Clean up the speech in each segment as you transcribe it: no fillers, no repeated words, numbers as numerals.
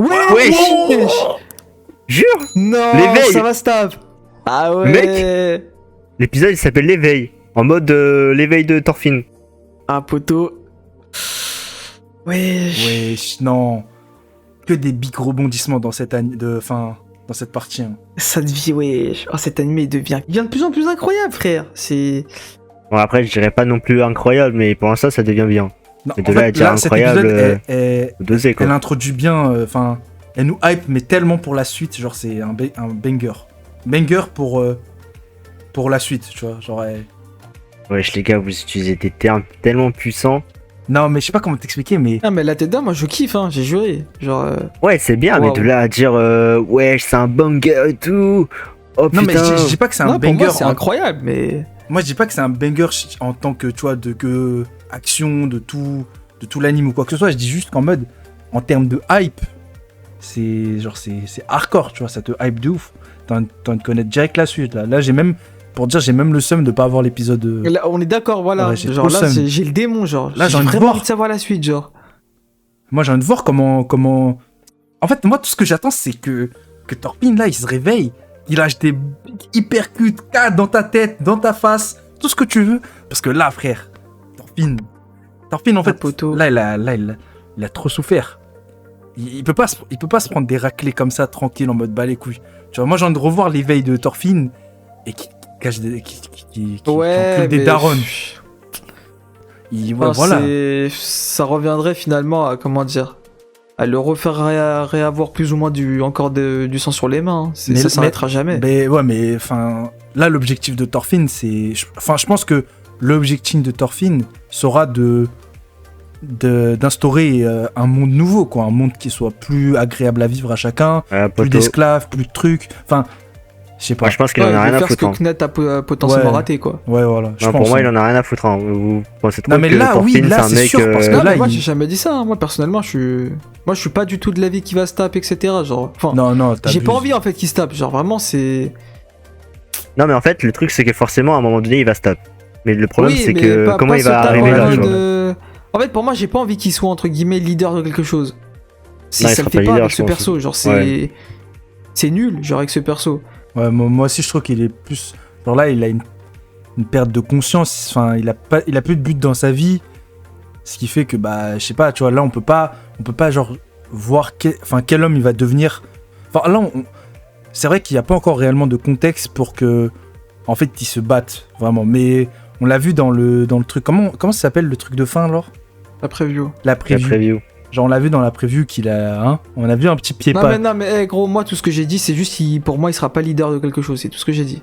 Wesh. Jure. Non, L'éveil. ça va stab. Ah ouais. Mec. L'épisode il s'appelle l'éveil. En mode l'éveil de Thorfinn. Un poteau. Wesh, non. Que des big rebondissements dans cette dans cette partie. Hein. Ça devient, wesh. Oh, cet animé il devient de plus en plus incroyable, frère. C'est. Bon après je dirais pas non plus incroyable, mais pour l'instant ça devient bien. Non, Et en de là à fait, dire là, cet incroyable, épisode, elle Dosé quoi. introduit bien, elle nous hype, mais tellement pour la suite, genre c'est un banger. Banger pour la suite, tu vois, genre... Wesh les gars, vous utilisez des termes tellement puissants. Non, mais je sais pas comment t'expliquer, mais... Ah, mais la tête d'homme, moi je kiffe, hein, j'ai juré. Genre. Ouais c'est bien, Wow. mais de là à dire wesh c'est un banger et tout. Oh Non, mais putain. je dis pas que c'est un Non, pour banger. moi c'est incroyable, mais. Moi, je dis pas que c'est un banger en tant que, tu vois, que action, de tout l'anime ou quoi que ce soit. Je dis juste qu'en mode, en termes de hype, c'est hardcore, tu vois, ça te hype de ouf. T'as envie de connaître direct la suite, là. Là, j'ai même le seum de pas avoir l'épisode... Là, on est d'accord, voilà. Ouais, j'ai genre trop là, le seum. j'ai le démon, genre. Là, j'ai envie de vraiment voir. envie de savoir la suite, genre. Moi, j'ai envie de voir comment... En fait, moi, tout ce que j'attends, c'est que Thorfinn, là, il se réveille, il lâche des hypercutes, K dans ta tête, dans ta face, tout ce que tu veux. Parce que là, frère, Thorfinn, en fait, poteau. là, il a trop souffert. Il peut pas se prendre des raclés comme ça, tranquille, en mode bas les couilles. Tu vois, moi, j'ai envie de revoir l'éveil de Thorfinn et qui cache qui encule des mais- darons. Enfin, Voilà. Ça reviendrait finalement à, comment dire, à le refaire réavoir plus ou moins encore du sang sur les mains. Hein. Ça s'arrêtera jamais. Mais ouais, mais enfin, là, l'objectif de Thorfinn, c'est... je pense que l'objectif de Thorfinn sera d'instaurer un monde nouveau, quoi. Un monde qui soit plus agréable à vivre à chacun, plus Poto. d'esclaves, plus de trucs. Enfin, je sais pas. Moi je pense qu'il en Ouais, a il rien veut à faire ce foutre. que Hein. Knet a potentiellement Ouais. raté, quoi. Ouais, voilà. Je Non, pense, pour moi hein. il en a rien à foutre. Hein. Vous pensez trop Non, mais que là, oui, Thorfinn là, c'est un c'est mec... sûr, parce que Non, là, mais moi il- j'ai jamais dit ça. Hein. Moi personnellement, je suis pas du tout de l'avis qu'il va se taper, etc. Genre, enfin, Non, j'ai pas envie en fait qu'il se tape. Genre vraiment, c'est. Non mais en fait le truc c'est que forcément à un moment donné il va se taper. Mais le problème Oui, c'est mais que comment pas il se va taper arriver en là, mode, tu vois. En fait, pour moi, j'ai pas envie qu'il soit entre guillemets leader de quelque chose. Si Non, il ça le sera fait pas pas leader, avec je ce pense. perso, genre c'est nul, genre avec ce perso. Ouais, moi aussi, je trouve qu'il est plus... Genre là, il a une perte de conscience. Enfin, il a plus de but dans sa vie. Ce qui fait que, bah, je sais pas, tu vois, là, on peut pas genre, voir quel homme il va devenir. Enfin, là, c'est vrai qu'il n'y a pas encore réellement de contexte pour que, en fait, ils se battent, vraiment. Mais on l'a vu dans le truc... Comment ça s'appelle, le truc de fin, alors ? La preview. La La preview. preview. Genre, on l'a vu dans la preview qu'il a... Hein, on a vu un petit pied pas... Non, mais gros, moi, tout ce que j'ai dit, c'est juste pour moi, il sera pas leader de quelque chose. C'est tout ce que j'ai dit.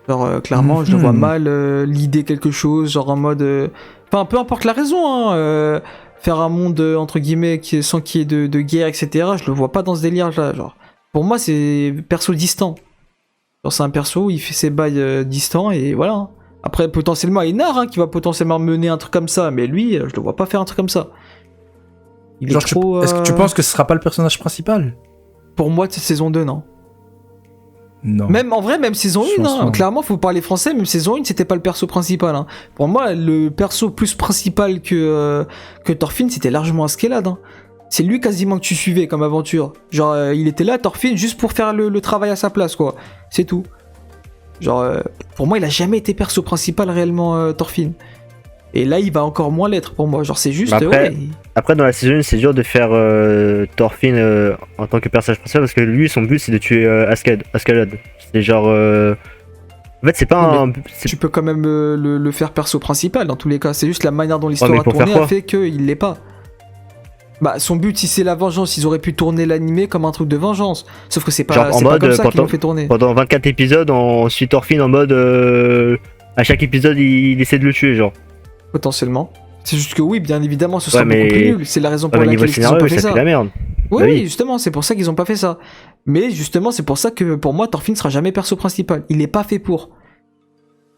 Genre, clairement, je le vois mal leader quelque chose, genre en mode. Enfin, peu importe la raison, hein. Faire un monde, entre guillemets, sans qu'il y ait de guerre, etc. Je le vois pas dans ce délire-là. Genre, pour moi, c'est perso distant. Genre, c'est un perso, il fait ses bails distants et voilà. Hein. Après, potentiellement, Einar, hein, qui va potentiellement mener un truc comme ça, mais lui, je le vois pas faire un truc comme ça. Il est Genre, trop. est-ce que tu penses que ce sera pas le personnage principal ? Pour moi, de cette saison 2, non. Non. Même en vrai, même saison Je 1, pense hein, pas. clairement, faut parler français, même saison 1, c'était pas le perso principal. Hein. Pour moi, le perso plus principal que Thorfinn, c'était largement Askeladd. Hein. C'est lui quasiment que tu suivais comme aventure. Genre, il était là, Thorfinn, juste pour faire le travail à sa place, quoi. C'est tout. Genre, pour moi, il a jamais été perso principal réellement, Thorfinn. Et là, il va encore moins l'être pour moi. Genre, c'est juste. Bah après, ouais, Après dans la saison 1 c'est dur de faire Thorfinn en tant que personnage principal parce que lui son but c'est de tuer Askeladd. C'est genre... En fait c'est pas Oui, un... c'est- tu peux quand même le faire perso principal dans tous les cas. C'est juste la manière dont mais l'histoire a pour tourné faire quoi a fait qu'il l'est pas. Bah, son but, si c'est la vengeance, ils auraient pu tourner l'animé comme un truc de vengeance. Sauf que c'est Genre, pas, en c'est pas mode, comme ça qu'ils pendant- l'ont fait tourner. Pendant 24 épisodes on suit Thorfinn en mode... À chaque épisode il essaie de le tuer genre. Potentiellement. C'est juste que oui, bien évidemment, ce sera Ouais, mais- beaucoup plus nul. C'est la raison Ouais, pour mais niveau laquelle ils ont scénario pas fait ça ça. pue la merde. Oui, Bah oui. oui, justement, c'est pour ça qu'ils ont pas fait ça. Mais justement, c'est pour ça que pour moi, Thorfinn sera jamais perso principal. Il est pas fait pour.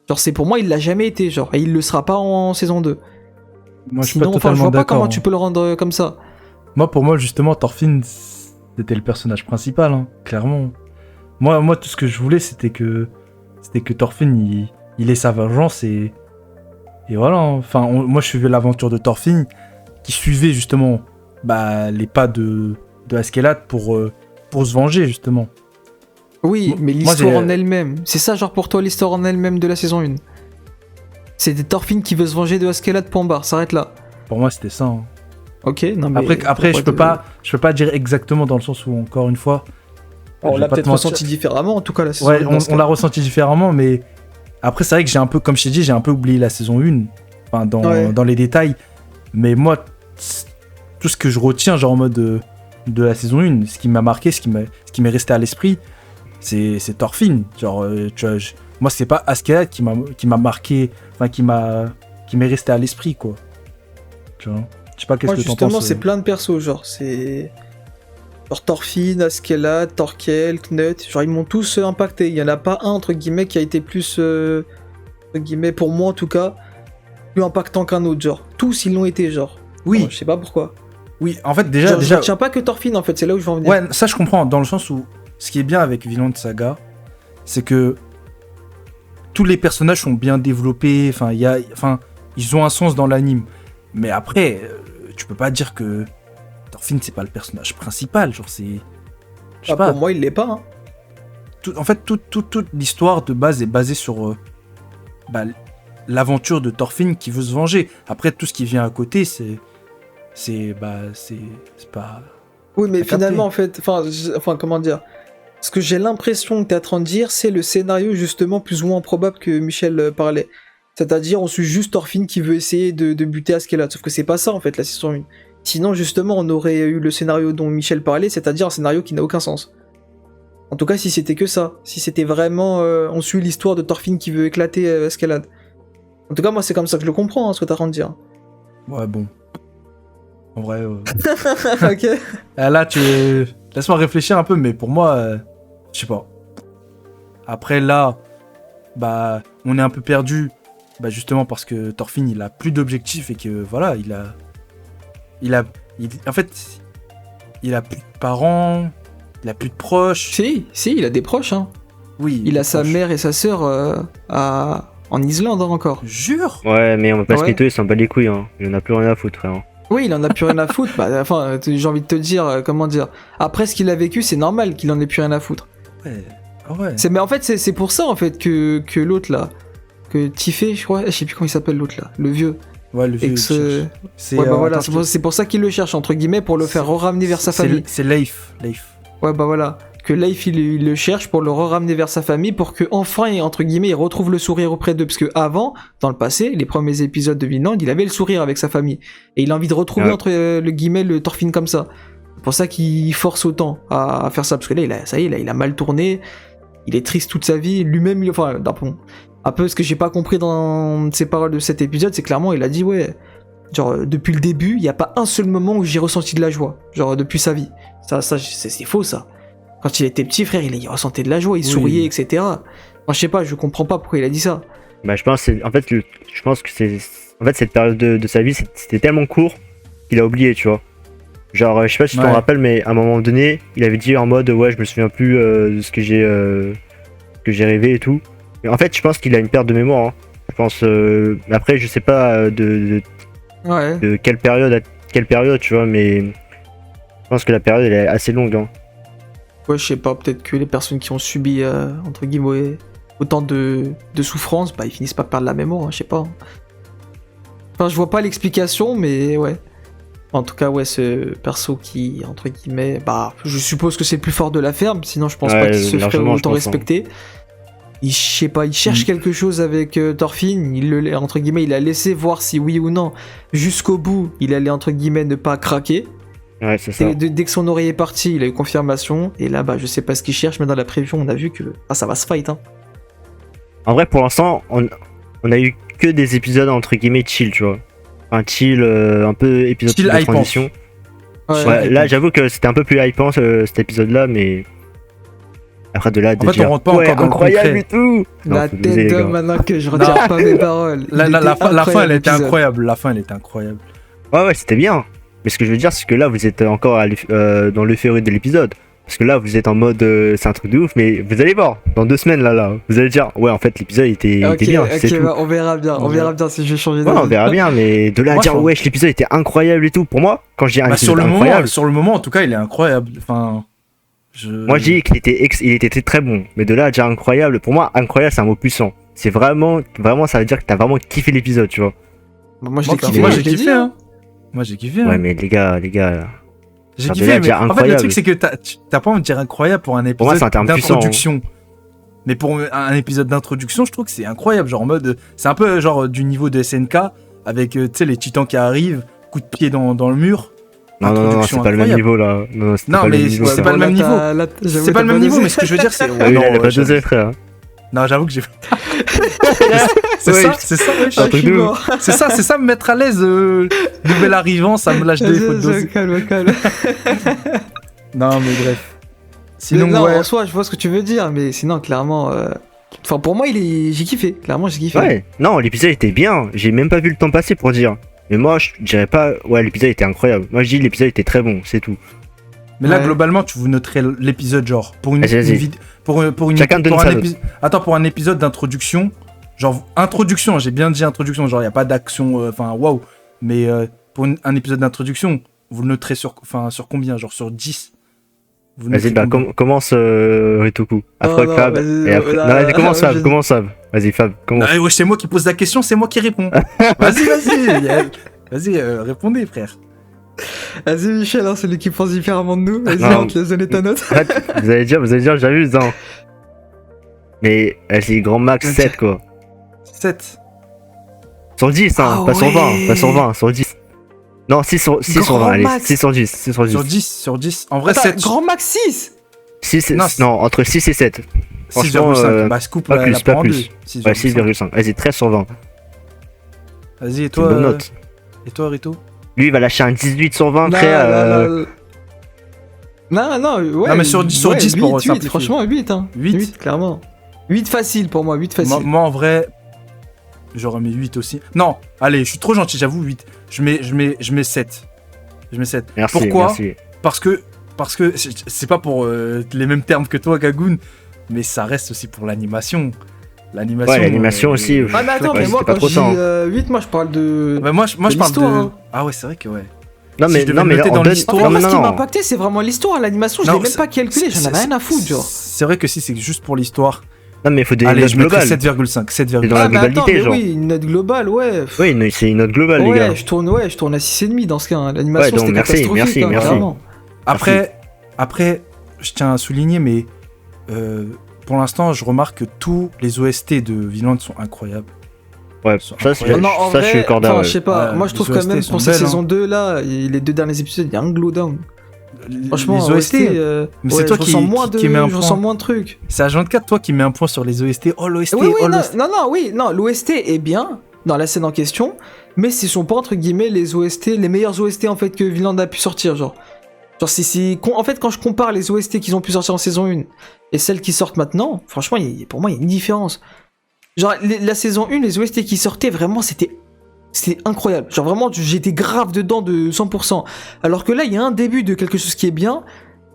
Genre, c'est pour moi, il l'a jamais été, genre. Et il le sera pas en saison 2. Moi, je suis Sinon, pas enfin, je totalement vois pas d'accord. comment tu peux le rendre comme ça. Moi, pour moi, justement, Thorfinn, c'était le personnage principal, hein, clairement. Moi, tout ce que je voulais, c'était que Thorfinn, il ait sa vengeance et voilà. Hein. Enfin, moi, je suivais l'aventure de Thorfinn, qui suivait justement les pas de de Askeladd pour se venger, justement. Oui, mais Moi, l'histoire j'ai- en elle-même. C'est ça, genre pour toi, l'histoire en elle-même de la saison 1. C'est Thorfinn qui veut se venger de Askeladd, point barre, s'arrête là. Pour moi, c'était ça. Hein. Ok, non mais. Après je peux pas dire exactement dans le sens où, encore une fois... On je vais l'a pas te peut-être mentir. ressenti différemment, en tout cas, la saison Ouais, 1. on l'a ressenti différemment, mais après, c'est vrai que j'ai un peu, comme je t'ai dit, j'ai un peu oublié la saison 1, enfin, dans les détails. Mais moi, tout ce que je retiens, genre en mode de la saison 1, ce qui m'a marqué, ce qui m'est resté à l'esprit, c'est Thorfinn. Genre, tu vois, moi, c'est pas Askeladd qui m'a marqué, enfin, qui m'est resté à l'esprit, quoi. Tu vois, je sais pas qu'est-ce Moi, que t'en justement, penses. c'est plein de persos, genre, c'est. Genre Thorfinn, Askeladd, Thorkel, Knut, genre ils m'ont tous impacté. Il y en a pas un, entre guillemets, qui a été plus, entre guillemets, pour moi en tout cas, plus impactant qu'un autre, genre. Tous, ils l'ont été, genre. Oui, Bon, je sais pas pourquoi. oui, en fait, déjà, Genre, je retiens pas que Thorfinn, en fait, c'est là où je veux en venir. ouais, ça je comprends, dans le sens où ce qui est bien avec Vinland Saga, c'est que tous les personnages sont bien développés, enfin, ils ont un sens dans l'anime. Mais après, tu peux pas dire que Thorfinn c'est pas le personnage principal, genre c'est... Je sais Ah, pas, pour moi, il l'est pas, hein. en fait, toute l'histoire de base est basée sur bah, l'aventure de Thorfinn qui veut se venger. Après, tout ce qui vient à côté, c'est pas... Oui, mais T'as capté. finalement, en fait, enfin, comment dire, ce que j'ai l'impression que t'es en train de dire, c'est le scénario justement plus ou moins probable que Michel parlait. C'est-à-dire, on suit juste Thorfinn qui veut essayer de buter Askeladd. Sauf que c'est pas ça, en fait, la saison 1. Sinon, justement, on aurait eu le scénario dont Michel parlait, c'est-à-dire un scénario qui n'a aucun sens. En tout cas, si c'était que ça. Si c'était vraiment, on suit l'histoire de Thorfinn qui veut éclater Askeladd. En tout cas, moi, c'est comme ça que je le comprends, ce que t'es en train de dire. Ouais, bon. En vrai... Ok. Là, laisse-moi réfléchir un peu, mais pour moi, je sais pas. Après, là, bah, on est un peu perdu, bah, justement parce que Thorfinn, il a plus d'objectifs et que, voilà, en fait, il a plus de parents, il a plus de proches. Si, il a des proches, hein. Oui. Il a des sa proches. mère et sa sœur en Islande, hein, encore. Jure. Ouais, mais on va pas se Ouais. mytho, il s'en bat les couilles, hein. Il en a plus rien à foutre, frère. Oui, il en a plus rien à foutre. Bah, enfin, j'ai envie de te dire, comment dire. Après ce qu'il a vécu, c'est normal qu'il en ait plus rien à foutre. Ouais. Ah ouais. Mais en fait, c'est pour ça en fait que l'autre là, que Tiffé, je crois, je sais plus comment il s'appelle l'autre là, le vieux. Ouais, le vieux. Ex, il cherche. C'est, ouais, bah voilà, attends, c'est pour ça qu'il le cherche entre guillemets pour le faire ramener vers sa famille. C'est Leif. Ouais, bah voilà. Que Leif il le cherche pour le ramener vers sa famille pour que enfin entre guillemets il retrouve le sourire auprès d'eux, parce que avant, dans le passé, les premiers épisodes de Vinland, il avait le sourire avec sa famille et il a envie de retrouver Ouais. entre le guillemets le Thorfinn comme ça. C'est pour ça qu'il force autant à faire ça, parce que là ça y est, là il a mal tourné, il est triste toute sa vie, lui-même, enfin bon, un peu ce que j'ai pas compris dans ses paroles de cet épisode, c'est clairement il a dit ouais, genre depuis le début, il y a pas un seul moment où j'ai ressenti de la joie, genre depuis sa vie. Ça c'est faux ça. Quand il était petit, frère, il ressentait de la joie, il Oui. souriait, etc. Moi, je sais pas, je comprends pas pourquoi il a dit ça. Bah, je pense que c'est. En fait, cette période de sa vie, c'était tellement court qu'il a oublié, tu vois. Genre, je sais pas si tu t'en Ouais. rappelles, mais à un moment donné, il avait dit en mode, ouais, je me souviens plus de ce que j'ai rêvé et tout. Mais en fait, je pense qu'il a une perte de mémoire. Hein. Je pense. Après, je sais pas Ouais. de quelle période, tu vois, mais je pense que la période elle est assez longue. Hein. Ouais, je sais pas, peut-être que les personnes qui ont subi, entre guillemets, autant de souffrance, bah, ils finissent par perdre la mémoire, hein, je sais pas. Enfin, je vois pas l'explication, mais ouais. En tout cas, ouais, ce perso qui, entre guillemets, bah, je suppose que c'est le plus fort de la ferme, sinon je pense Ouais, pas qu'il se ferait largement, je autant pense, hein. respecter. Je sais pas, il cherche quelque chose avec Thorfinn, entre guillemets, il a laissé voir si oui ou non, jusqu'au bout, il allait, entre guillemets, ne pas craquer. Ouais, c'est ça. Et dès que son oreille est parti, il a eu confirmation, et là, bah, je sais pas ce qu'il cherche, mais dans la prévision, on a vu que ça va se fight, hein. En vrai, pour l'instant, on a eu que des épisodes entre guillemets chill, tu vois. Un chill, un peu épisode Chill de hypant. transition. Ouais, Ouais, là, j'avoue que c'était un peu plus hypant cet épisode-là, mais après de là, de En fait, dire, on rentre pas ouais, encore dans le incroyable concret. et tout. Non, La faut tête doser, les d'homme gars. maintenant que je retire pas mes paroles. Il La était fin, elle incroyable, était l'épisode. incroyable. La fin, elle était incroyable. Ouais, c'était bien. Mais ce que je veux dire, c'est que là, vous êtes encore dans l'euphorie de l'épisode. Parce que là, vous êtes en mode c'est un truc de ouf, mais vous allez voir, dans 2 semaines là, vous allez dire ouais, en fait, l'épisode était bien, c'est tout. On verra bien si je vais changer Ouais, d'avis. on verra bien, mais de là à Moi, dire je- wesh, l'épisode était incroyable et tout, pour moi, quand je dis un Bah, épisode incroyable, sur le moment, en tout cas, il est incroyable. Enfin, moi je dis qu'il était, il était très bon, mais de là à dire incroyable, pour moi, incroyable c'est un mot puissant. C'est vraiment, ça veut dire que t'as vraiment kiffé l'épisode, tu vois. Bah, moi, je Moi, l'ai kiffé. moi, je j'ai l'ai kiffé, dit, hein. Moi, j'ai kiffé. Ouais, hein. mais les gars, J'ai ça kiffé, devait mais dire en fait, le incroyable. truc, c'est que t'as pas envie de dire incroyable pour un moi, épisode c'est un terme puissant, d'introduction. Mais pour un épisode d'introduction, je trouve que c'est incroyable. Genre en mode. C'est un peu genre du niveau de SNK, avec tu sais, les titans qui arrivent, coup de pied dans le mur. Non, Introduction c'est pas le même incroyable. niveau là. Non, c'était Non, pas le mais même niveau. c'est pas le même niveau. C'est pas le même niveau, mais ce que je veux dire, c'est. Ah oui, non, là, il a pas j'avoue- dosé, frère. Non, j'avoue que j'ai. C'est Ouais, ça, wesh. un truc de ouf. C'est ça, me mettre à l'aise. Nouvel arrivant, ça me lâche des faut doser. Calme. Non, mais bref. Sinon, non, ouais. en soi, je vois ce que tu veux dire, mais sinon, clairement. Enfin, pour moi, j'ai kiffé. Clairement, j'ai kiffé. Ouais, non, l'épisode était bien. J'ai même pas vu le temps passer pour dire. Mais moi, je dirais pas, ouais, l'épisode était incroyable. Moi, je dis l'épisode était très bon, c'est tout. Mais là, Ouais. globalement, tu vous noterais l'épisode, genre, pour une, Vas-y. une vid- pour une Chacun donne pour sa un note. Attends, pour un épisode d'introduction, genre, introduction, j'ai bien dit introduction, genre, il n'y a pas d'action, enfin, waouh. Mais pour un épisode d'introduction, vous le noterez sur combien? Genre, sur 10? Vous Vas-y, noterez bah, combien commence Ritoku. Après non, Fab. vas-y, Et après... non, Non, vas-y, commence non, Fab, je- commence Fab. Vas-y, Fab, commence. Ah, ouais, c'est moi qui pose la question, c'est moi qui réponds. Vas-y. Vas-y, répondez, frère. Vas-y, Michel, hein, c'est lui qui pense différemment de nous. Vas-y, Non. on te laisse donner ta note. En fait, vous allez dire, j'abuse, hein. Mais, vas-y, grand max Ok. 7, quoi. 7. Sur 10, hein, Ah pas sur 20, ouais. pas sur 20, sur 10. Non, 6 sur Grand 20, allez, max. 6 sur 10, 6 sur 10. Sur 10. En vrai, Attends, 7. grand max 6. 6, Non, non, entre 6 et 7. franchement, 6,5. Bah, scoop, pas la plus, prend pas en plus. deux. Ouais, 6,5. 6,5. Vas-y, 13 sur 20. Vas-y, et C'est une toi, bonne note. Rito? Lui, il va lâcher un 18 sur 20, Non, frère. non, ouais. Non, mais sur 10 8, pour 8, simplifier. franchement, 8, hein. 8. clairement. 8 facile pour moi, 8 facile. Moi, en vrai, j'aurais mis 8 aussi. Non, allez, je suis trop gentil, j'avoue, 8. Je mets 7. Je mets 7. Merci, Pourquoi merci. Parce que c'est pas pour les mêmes termes que toi, Kagoun, mais ça reste aussi pour l'animation. Ouais, l'animation aussi. Ah, mais attends, Ouais, mais moi, c'était pas quand trop je ça, dis 8, moi, je parle de. Bah, moi, je parle de. l'histoire, hein. Ah ouais, c'est vrai que ouais. Non, Si mais, je devais non, mais noter on dans donne. l'histoire- En fait, Non, moi, ce non, qui m'a non. impacté, c'est vraiment l'histoire. L'animation, je Non, l'ai même pas calculé, j'en avais rien à foutre, genre. C'est vrai que si c'est juste pour l'histoire. Non, mais il faut des Allez, notes je mettrais globales. 7,5. C'est dans 7,5. la Ah, mais attends, globalité, mais genre. oui, une note globale, ouais. Oui, c'est une note globale, les gars. Ouais, je tourne à 6,5 dans ce cas. hein. L'animation, Ouais, donc, c'était merci, catastrophique, merci, hein, merci. clairement. Après, je tiens à souligner, mais pour l'instant, je remarque que tous les OST de Vinland sont incroyables. Ouais, Sont ça, incroyables. Non, en ça, je vrai, suis corda. enfin, Ouais. je sais pas, Ouais, moi je les trouve OST quand même sont pour cette belles, saison 2 là, les 2 derniers épisodes, il y a un glow down. Franchement, les OST, mais c'est toi je ressens moins qui met un je ressens point. moins de trucs. C'est à 24 toi qui mets un point sur les OST. Oh, l'OST, Oui, oh, non, l'OST. non, l'OST est bien dans la scène en question, mais ce sont pas entre guillemets les OST, les meilleurs OST en fait que Vinland a pu sortir, genre. Genre en fait quand je compare les OST qu'ils ont pu sortir en saison 1 et celles qui sortent maintenant, franchement, pour moi il y a une différence. Genre la saison 1, les OST qui sortaient vraiment c'était incroyable. Genre vraiment j'étais grave dedans de 100%. Alors que là il y a un début de quelque chose qui est bien,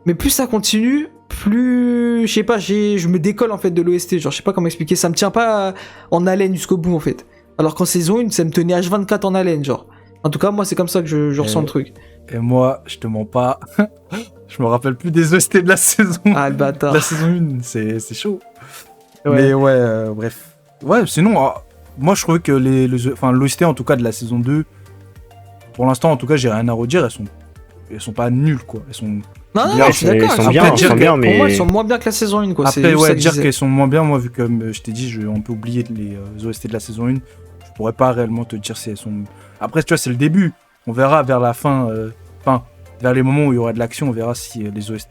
mais plus ça continue, plus je sais pas, je me décolle en fait de l'OST. Genre je sais pas comment expliquer, ça me tient pas en haleine jusqu'au bout en fait. Alors qu'en saison 1, ça me tenait H24 en haleine, genre. En tout cas, moi c'est comme ça que je ressens le truc. Et moi, je te mens pas. Je me rappelle plus des OST de la saison. Ah le bâtard. La saison 1, c'est chaud. Ouais. Mais ouais, bref. Ouais, sinon, moi je trouvais que l'OST en tout cas de la saison 2, pour l'instant en tout cas, j'ai rien à redire. Elles sont pas nulles quoi. Elles sont. Non, non, Bien, non, je suis ils d'accord. sont Après, bien, dire ils sont que bien, pour mais- moi, elles sont moins bien que la saison 1, quoi. C'est Après, juste ça ouais, que je dire disais. qu'elles sont moins bien, moi, vu que comme je t'ai dit, on peut oublier les OST de la saison 1, je pourrais pas réellement te dire si elles sont. Après, tu vois, c'est le début. On verra vers la fin, vers les moments où il y aura de l'action, on verra si les OST,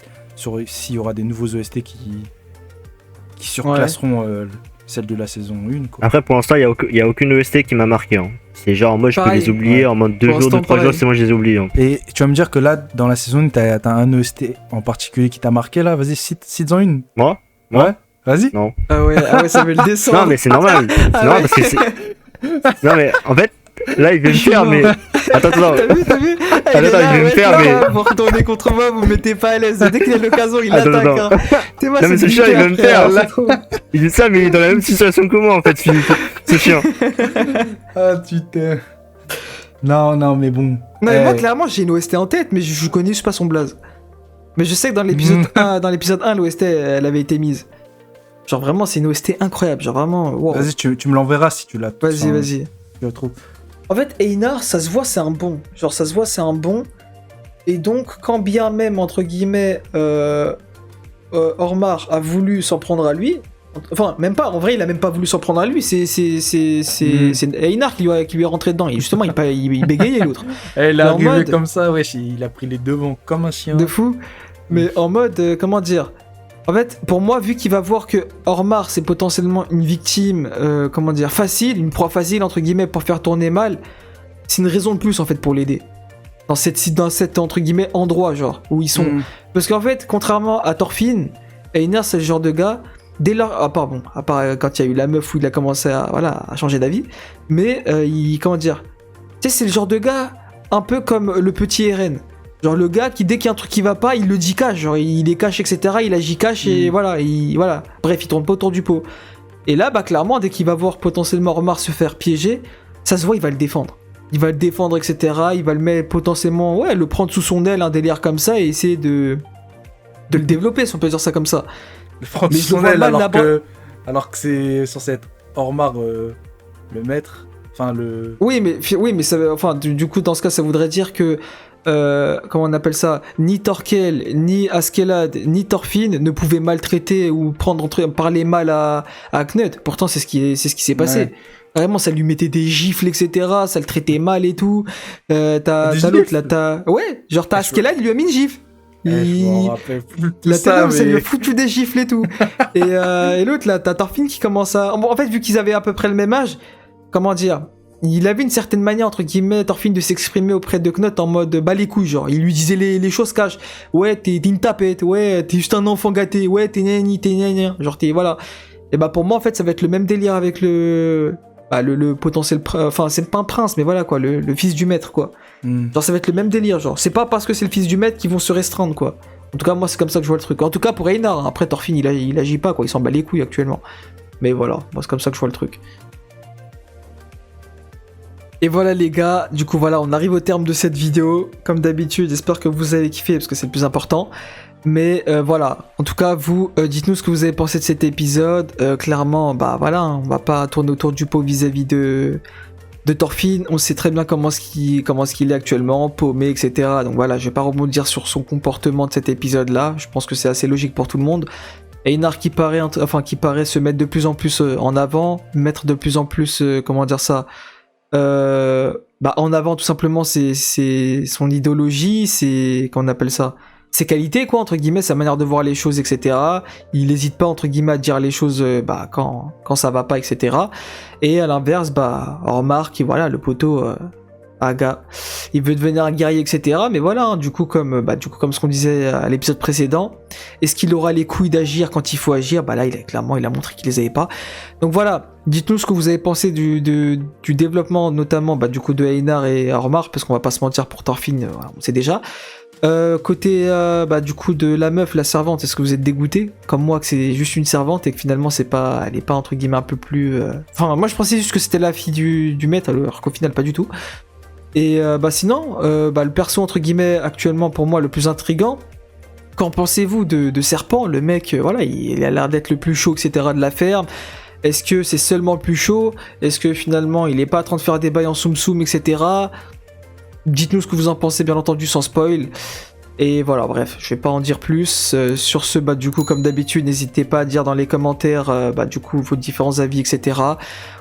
s'il y aura des nouveaux OST qui surclasseront celles de la saison 1. Quoi. Après, pour l'instant, il y a aucune OST qui m'a marqué. Hein. C'est genre, moi, je peux Pareil. les oublier en mode 2 Pour jours, l'instant, 2-3 jours, pareil. c'est moi, je les ai oubliés. Hein. Et tu vas me dire que là, dans la saison 1, t'as un OST en particulier qui t'a marqué là. Vas-y, cite-en une. Moi Ouais, vas-y. Non. Ah ouais, ça veut le descendre. Non, mais c'est normal. C'est normal parce que c'est. Non, mais en fait, Là, il veut me faire, mais. Attends. T'as vu Attends, il veut me faire, mais. Vous retournez contre moi, vous me mettez pas à l'aise. Dès qu'il a l'occasion, il Attends, attaque. attends. Hein. T'es moi, Non, mais c'est ce chien, il veut me faire, là. c'est trop- Il dit ça, mais il est dans la même situation que moi, en fait, Philippe. C'est chiant. Ah, putain. Non, mais bon. Non, mais moi, clairement, j'ai une OST en tête, mais je connais juste pas son blaze. Mais je sais que dans l'épisode 1, l'OST, elle avait été mise. Genre, vraiment, c'est une OST incroyable. Genre, vraiment, wow. Vas-y, tu me l'enverras si tu l'as. Vas-y. Tu la trouves. En fait, Einar, ça se voit, c'est un bon. Genre, ça se voit, c'est un bon. Et donc, quand bien même, entre guillemets, Ormar a voulu s'en prendre à lui. Enfin, même pas, en vrai, il a même pas voulu s'en prendre à lui. C'est Einar qui lui est rentré dedans. Et justement, il bégayait l'autre. Elle est Mais en arrivée mode- comme ça, wesh, il a pris les devants comme un chien. De fou. Mais en mode, comment dire. En fait, pour moi, vu qu'il va voir que Ormar, c'est potentiellement une victime, comment dire, facile, une proie facile, entre guillemets, pour faire tourner mal, c'est une raison de plus, en fait, pour l'aider. Dans cet, entre guillemets, endroit, genre, où ils sont. Parce qu'en fait, contrairement à Thorfinn, Einar, c'est le genre de gars, dès lors. À part quand il y a eu la meuf où il a commencé à changer d'avis, mais comment dire. Tu sais, c'est le genre de gars, un peu comme le petit Eren. Genre le gars qui, dès qu'il y a un truc qui va pas, il le dit cash, genre il est cash, etc. Il agit cash et voilà, voilà. Bref, il tourne pas autour du pot. Et là, bah clairement, dès qu'il va voir potentiellement Ormar se faire piéger, ça se voit, il va le défendre. Il va le défendre, etc. Il va le mettre potentiellement, le prendre sous son aile, un délire comme ça, et essayer de le développer, si on peut dire ça comme ça. Le prendre Mais sous je le son vois aile mal alors que c'est censé être Ormar le maître. Enfin, le. Oui, mais ça, enfin, du coup, dans ce cas, ça voudrait dire que comment on appelle ça, ni Thorkel, ni Askeladd, ni Thorfinn ne pouvaient maltraiter ou parler mal à Knut. Pourtant, c'est ce qui s'est passé. Ouais. Vraiment, ça lui mettait des gifles, etc. Ça le traitait mal et tout. T'as Des l'autre gifles là, ouais, genre t'as Askeladd, il lui a mis une gifle. Je m'en rappelle plus de tout La ça, ça lui a mais. foutu des gifles et tout. et l'autre là, t'as Thorfinn qui commence à. En fait, vu qu'ils avaient à peu près le même âge, comment dire, il avait une certaine manière, entre guillemets, Thorfinn, de s'exprimer auprès de Knut en mode bah les couilles, genre. Il lui disait les choses cash. Ouais, t'es une tapette. Ouais, t'es juste un enfant gâté. Ouais, t'es gna. Genre, voilà. Et bah pour moi, en fait, ça va être le même délire avec le potentiel. Enfin, c'est pas un prince, mais voilà quoi, le fils du maître, quoi. Genre, ça va être le même délire, genre. C'est pas parce que c'est le fils du maître qu'ils vont se restreindre, quoi. En tout cas, moi, c'est comme ça que je vois le truc. En tout cas, pour Einar, hein. Après, Thorfinn, il agit pas, quoi. Il s'en bat les couilles actuellement. Mais voilà, moi, c'est comme ça que je vois le truc. Et voilà les gars, du coup voilà, on arrive au terme de cette vidéo. Comme d'habitude, j'espère que vous avez kiffé parce que c'est le plus important. Mais voilà, en tout cas vous, dites-nous ce que vous avez pensé de cet épisode. Clairement, bah voilà, on va pas tourner autour du pot vis-à-vis de Thorfinn. On sait très bien comment est-ce qu'il est actuellement, paumé, etc. Donc voilà, je vais pas rebondir sur son comportement de cet épisode-là. Je pense que c'est assez logique pour tout le monde. Einar qui paraît se mettre de plus en plus en avant, mettre de plus en plus, comment dire ça, en avant tout simplement c'est son idéologie, c'est qu'on appelle ça, ses qualités quoi, entre guillemets, sa manière de voir les choses, etc. Il n'hésite pas entre guillemets à dire les choses quand ça va pas, etc. Et à l'inverse, Ormar qui voilà, le poteau Aga, il veut devenir un guerrier, etc. Mais voilà, hein, du coup comme ce qu'on disait à l'épisode précédent, est-ce qu'il aura les couilles d'agir quand il faut agir? Bah là, il a montré qu'il les avait pas. Donc voilà, dites-nous ce que vous avez pensé du développement, notamment du coup de Einar et Ormar, parce qu'on va pas se mentir, pour Thorfinn, voilà, on sait déjà. Côté du coup de la meuf, la servante, est-ce que vous êtes dégoûté comme moi que c'est juste une servante et que finalement elle est pas entre guillemets un peu plus. Enfin, moi je pensais juste que c'était la fille du maître, alors qu'au final pas du tout. Et sinon, le perso entre guillemets actuellement pour moi le plus intriguant. Qu'en pensez-vous de Serpent, le mec, voilà, il a l'air d'être le plus chaud, etc. de la ferme. Est-ce que c'est seulement le plus chaud? Est-ce que finalement il est pas en train de faire des bails en soum-soum, etc. Dites-nous ce que vous en pensez, bien entendu, sans spoil. Et voilà, bref, je vais pas en dire plus. Sur ce, du coup, comme d'habitude, n'hésitez pas à dire dans les commentaires, du coup, vos différents avis, etc.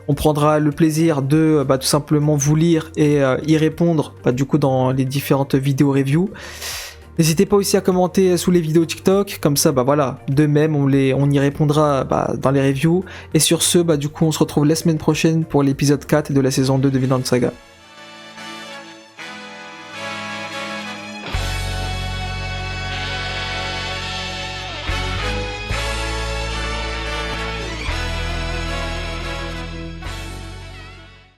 On prendra le plaisir de tout simplement vous lire et y répondre, du coup, dans les différentes vidéos review. N'hésitez pas aussi à commenter sous les vidéos TikTok, comme ça, voilà, de même, on y répondra dans les reviews. Et sur ce, du coup, on se retrouve la semaine prochaine pour l'épisode 4 de la saison 2 de Vinland Saga.